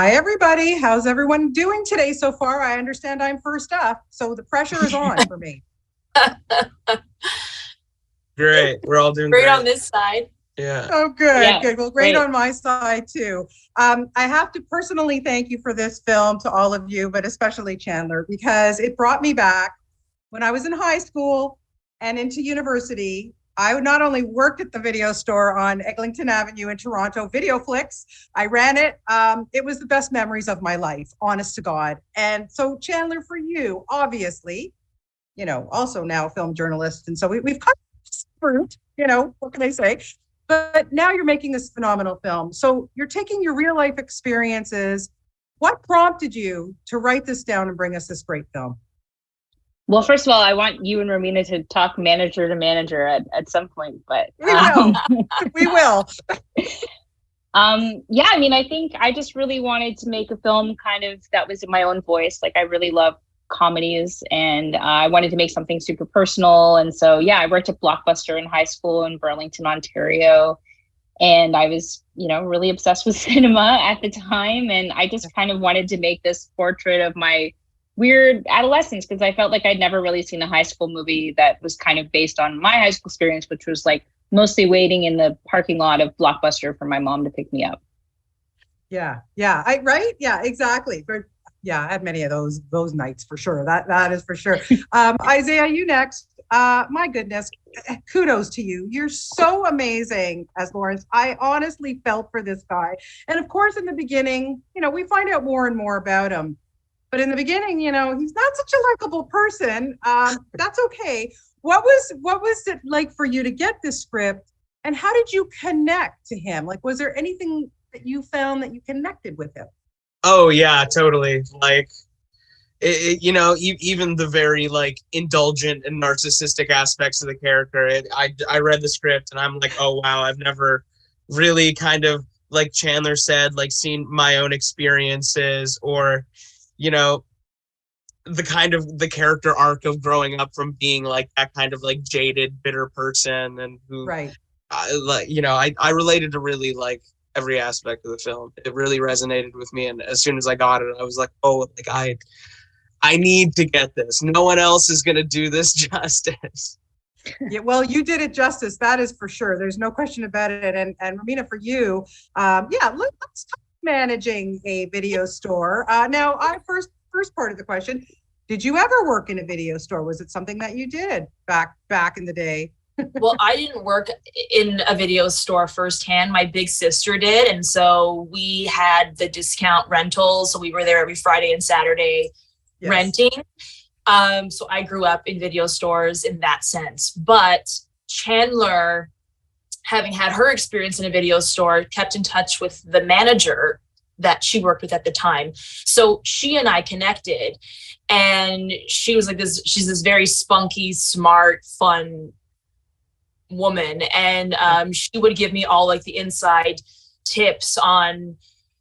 Hi, everybody. How's everyone doing today so far? I understand I'm first up, so the pressure is on for me. Great. We're all doing great on this side. Yeah. Oh, good. Yeah, Good. Well, great on my side, too. I have to personally thank you for this film, to all of you, but especially Chandler, because it brought me back when I was in high school and into university. I not only worked at the video store on Eglinton Avenue in Toronto, VideoFlix, I ran it. It was the best memories of my life, honest to God. And so, Chandler, for you, obviously, you know, also now a film journalist. And so we've cut fruit, you know, what can I say? But now you're making this phenomenal film. So you're taking your real life experiences. What prompted you to write this down and bring us this great film? Well, first of all, I want you and Romina to talk manager to manager at some point, but we will. We will. Yeah, I mean, I think I just really wanted to make a film kind of that was in my own voice. Like, I really love comedies, and I wanted to make something super personal. And so, yeah, I worked at Blockbuster in high school in Burlington, Ontario, and I was, you know, really obsessed with cinema at the time. And I just kind of wanted to make this portrait of my weird adolescence, because I felt like I'd never really seen a high school movie that was kind of based on my high school experience, which was like mostly waiting in the parking lot of Blockbuster for my mom to pick me up. Yeah, right? Yeah, exactly. But yeah, I had many of those nights for sure. That is for sure. Isaiah, you next. My goodness, kudos to you. You're so amazing as Lawrence. I honestly felt for this guy. And of course, in the beginning, you know, we find out more and more about him. But in the beginning, you know, he's not such a likable person. That's okay. What was it like for you to get this script, and how did you connect to him? Like, was there anything that you found that you connected with him? Oh yeah, totally. Like, you know, even the very like indulgent and narcissistic aspects of the character. I read the script and I'm like, oh wow, I've never really kind of, like Chandler said, like seen my own experiences, or, you know, the character arc of growing up from being like that kind of like jaded, bitter person, and who, right. Like, you know, I related to really like every aspect of the film. It really resonated with me, and as soon as I got it, I was like, oh, like I need to get this. No one else is gonna do this justice. Yeah, well, you did it justice. That is for sure. There's no question about it. And Romina, for you, yeah, let's talk managing a video store. Now, first part of the question: did you ever work in a video store? Was it something that you did back in the day? Well, I didn't work in a video store firsthand. My big sister did. And so we had the discount rentals. So we were there every Friday and Saturday renting. So I grew up in video stores in that sense. But Chandler, having had her experience in a video store, kept in touch with the manager that she worked with at the time. So she and I connected, and she was like she's this very spunky, smart, fun woman, and she would give me all like the inside tips on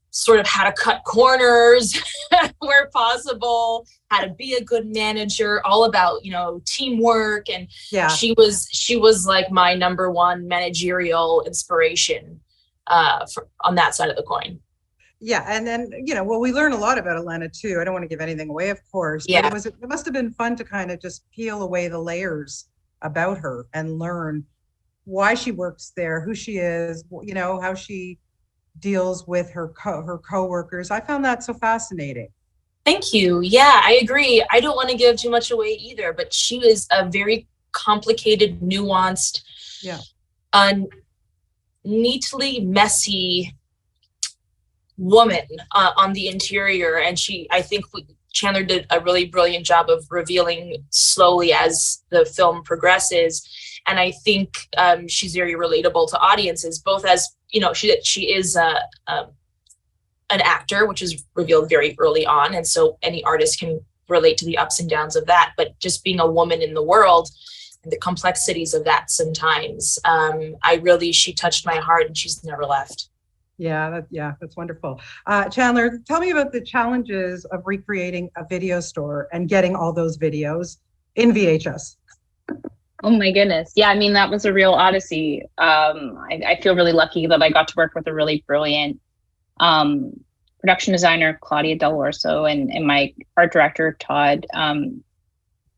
sort of how to cut corners where possible, how to be a good manager, all about, you know, teamwork. And she was like my number one managerial inspiration on that side of the coin. Yeah, and then, you know, well, we learn a lot about Elena too. I don't want to give anything away, of course. Yeah, but it must have been fun to kind of just peel away the layers about her and learn why she works there, who she is, you know, how she deals with her coworkers. I found that so fascinating. Thank you. Yeah, I agree. I don't want to give too much away either, but she was a very complicated, nuanced, neatly messy woman on the interior. And I think Chandler did a really brilliant job of revealing slowly as the film progresses. And I think she's very relatable to audiences, both as, you know, she is an actor, which is revealed very early on. And so any artist can relate to the ups and downs of that. But just being a woman in the world and the complexities of that sometimes, she touched my heart, and she's never left. Yeah, that's wonderful. Chandler, tell me about the challenges of recreating a video store and getting all those videos in VHS. Oh my goodness. Yeah, I mean, that was a real odyssey. I feel really lucky that I got to work with a really brilliant production designer Claudia Del Orso and my art director Todd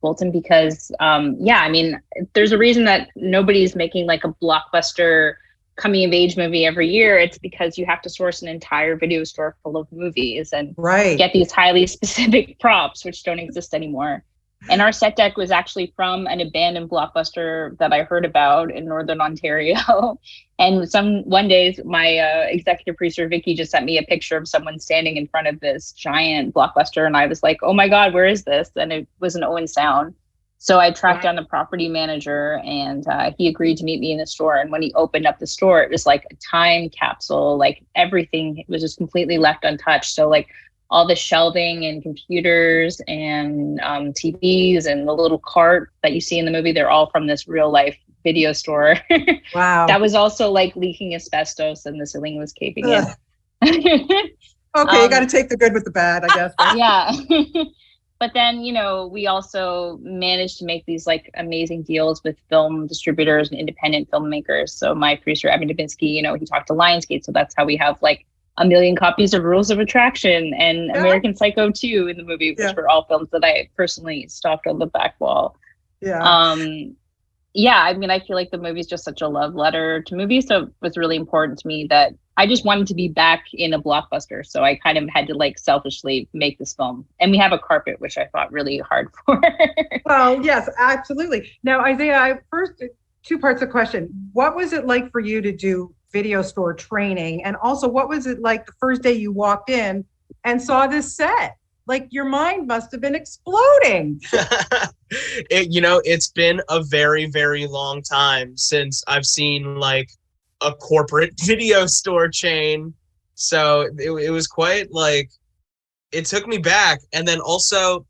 Bolton, because yeah, I mean, there's a reason that nobody's making like a blockbuster coming of age movie every year. It's because you have to source an entire video store full of movies and get these highly specific props, which don't exist anymore. And our set deck was actually from an abandoned blockbuster that I heard about in Northern Ontario. And one day, my executive producer, Vicky, just sent me a picture of someone standing in front of this giant blockbuster. And I was like, oh my God, where is this? And it was in Owen Sound. So I tracked down the property manager, and he agreed to meet me in the store. And when he opened up the store, it was like a time capsule, like everything was just completely left untouched. So like all the shelving and computers and TVs and the little cart that you see in the movie, they're all from this real life video store. Wow. That was also like leaking asbestos and the ceiling was caving in. Okay, you got to take the good with the bad, I guess. Right? Yeah. But then, you know, we also managed to make these like amazing deals with film distributors and independent filmmakers. So my producer, Evan Dubinsky, you know, he talked to Lionsgate. So that's how we have like 1 million copies of Rules of Attraction and American Psycho 2 in the movie, which were all films that I personally stocked on the back wall. Yeah. Yeah, I mean, I feel like the movie is just such a love letter to movies. So it was really important to me that I just wanted to be back in a blockbuster. So I kind of had to like selfishly make this film. And we have a carpet, which I fought really hard for. Well, yes, absolutely. Now, Isaiah, first, 2 parts of question. What was it like for you to do video store training? And also, what was it like the first day you walked in and saw this set? Like, your mind must have been exploding. You know, it's been a very, very long time since I've seen like a corporate video store chain. So it was quite like, it took me back. And then also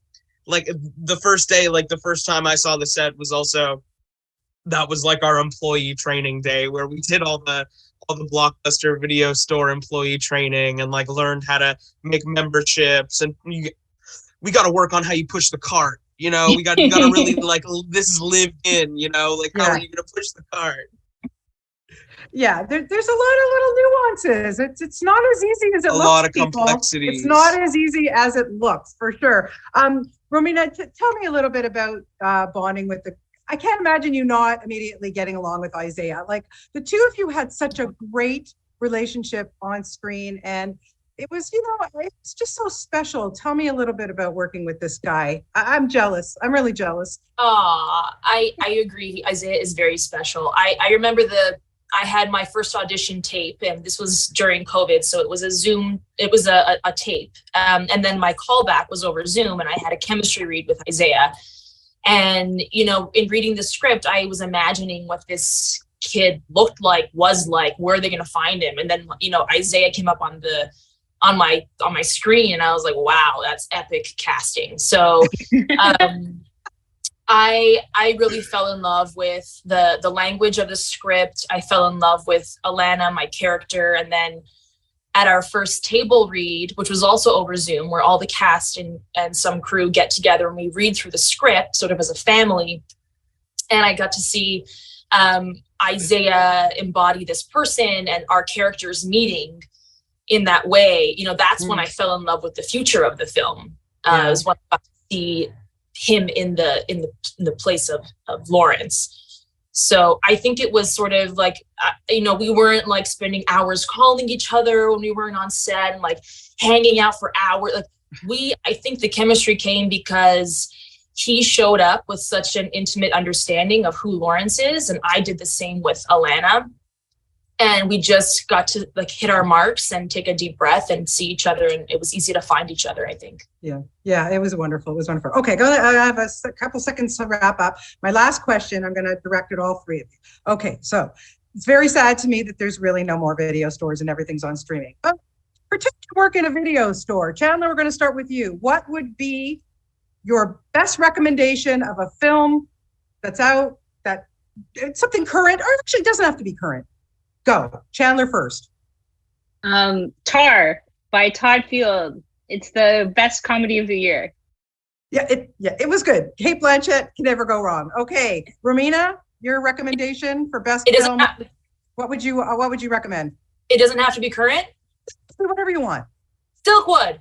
like the first day, like the first time I saw the set was also, that was like our employee training day where we did all the Blockbuster video store employee training and like learned how to make memberships, and we got to work on how you push the cart. You know, you got to really like, this is lived in, you know, like how are you going to push the cart? Yeah, there's a lot of little nuances. It's not as easy as it looks. A lot of complexities. It's not as easy as it looks, for sure. Romina, tell me a little bit about bonding with I can't imagine you not immediately getting along with Isaiah. Like, the two of you had such a great relationship on screen, and it was, you know, it's just so special. Tell me a little bit about working with this guy. I'm jealous. I'm really jealous. I agree. Isaiah is very special. I remember I had my first audition tape, and this was during COVID. So it was a Zoom, it was a tape. And then my callback was over Zoom, and I had a chemistry read with Isaiah. And, you know, in reading the script, I was imagining what this kid looked like, was like, where are they going to find him? And then, you know, Isaiah came up on my screen, and I was like, wow, that's epic casting. So I really fell in love with the language of the script. I fell in love with Alana, my character. And then at our first table read, which was also over Zoom, where all the cast and some crew get together and we read through the script sort of as a family. And I got to see Isaiah embody this person and our characters meeting in that way. You know, that's when I fell in love with the future of the film. It was when I got to see him in the place of Lawrence. So I think it was sort of like, you know, we weren't like spending hours calling each other when we weren't on set and like hanging out for hours. Like I think the chemistry came because he showed up with such an intimate understanding of who Lawrence is. And I did the same with Alana. And we just got to like hit our marks and take a deep breath and see each other. And it was easy to find each other, I think. Yeah, it was wonderful. It was wonderful. Okay, I have a couple seconds to wrap up. My last question, I'm going to direct it all 3 of you. Okay, so it's very sad to me that there's really no more video stores and everything's on streaming. But pretend you work in a video store. Chandler, we're going to start with you. What would be your best recommendation of a film that's out, that it's something current, or actually doesn't have to be current? Go. Chandler first. Tar by Todd Field. It's the best comedy of the year. Yeah, it was good. Kate Blanchett can never go wrong. Okay, Romina, your recommendation for best film. What would you recommend? It doesn't have to be current. Whatever you want. Silkwood.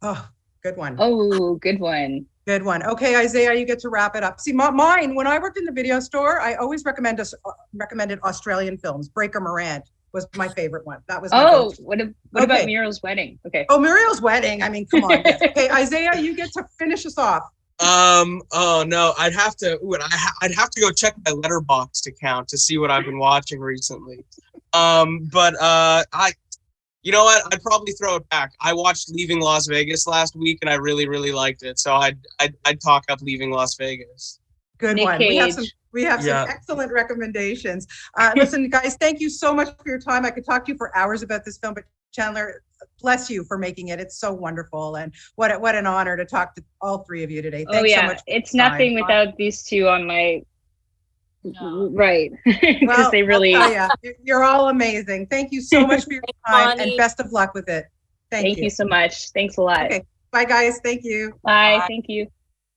Oh, good one. Oh, good one. Good one. Okay, Isaiah, you get to wrap it up. See, mine, when I worked in the video store, I always recommended Australian films. Breaker Morant was my favorite one. That was my go-to. What about Muriel's Wedding? Okay. Oh, Muriel's Wedding. I mean, come on. Yes. Okay, Isaiah, you get to finish us off. Oh no, I'd have to go check my Letterboxd account to see what I've been watching recently. You know what? I'd probably throw it back. I watched Leaving Las Vegas last week, and I really, really liked it. So I'd talk up Leaving Las Vegas. Good Nick one. Cage. We have some excellent recommendations. Listen, guys, thank you so much for your time. I could talk to you for hours about this film, but Chandler, bless you for making it. It's so wonderful, and what an honor to talk to all three of you today. Thanks so much. It's nothing without these two on my. Right. Because they really you're all amazing. Thank you so much for your time and best of luck with it. Thank you so much. Thanks a lot. Okay. Bye guys. Thank you. Bye. Thank you.